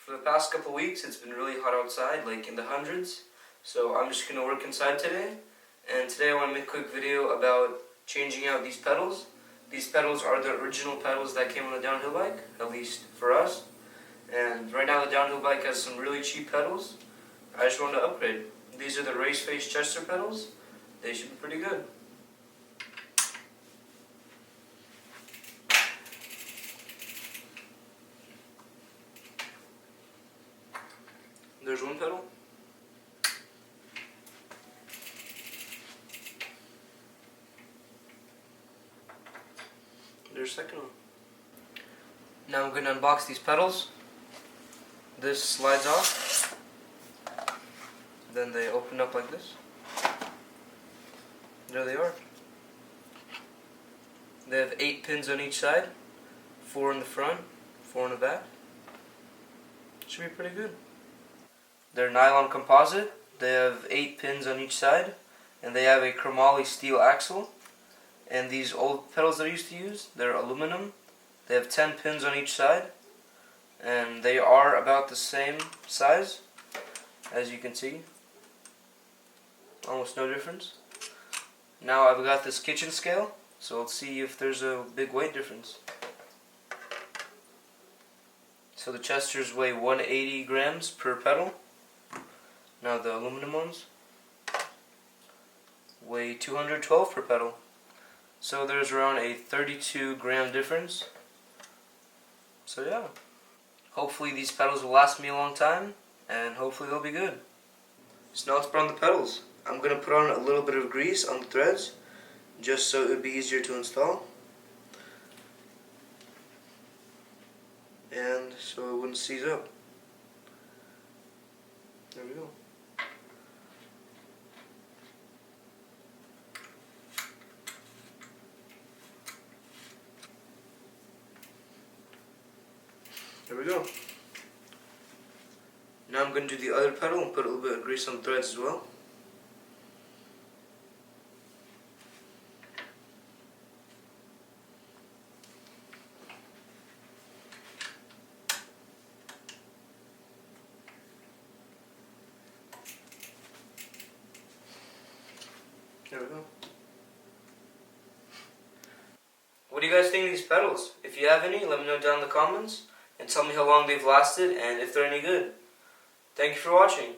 For the past couple weeks, it's been really hot outside, like in the hundreds. So I'm just going to work inside today. And today I want to make a quick video about changing out these pedals. These pedals are the original pedals that came on the downhill bike, at least for us. And right now the downhill bike has some really cheap pedals. I just wanted to upgrade. These are the RaceFace Chester pedals. They should be pretty good. There's one pedal. There's a second one. Now I'm going to unbox these pedals. This slides off. Then they open up like this. There they are. They have 8 pins on each side. 4 in the front, 4 in the back. Should be pretty good. They're nylon composite. They have 8 pins on each side. And they have a chromoly steel axle. And these old pedals that I used to use, they're aluminum. They have 10 pins on each side. And they are about the same size, as you can see. Almost no difference. Now I've got this kitchen scale, so let's see if there's a big weight difference. So the Chesters weigh 180 grams per pedal. Now the aluminum ones weigh 212 per pedal. So there's around a 32 gram difference. So yeah. Hopefully these pedals will last me a long time, and hopefully they'll be good. So now let's put on the pedals. I'm going to put on a little bit of grease on the threads, just so it would be easier to install. And so it wouldn't seize up. There we go. There we go. Now I'm going to do the other pedal and put a little bit of grease on the threads as well. There we go. What do you guys think of these pedals? If you have any, let me know down in the comments and tell me how long they've lasted and if they're any good. Thank you for watching.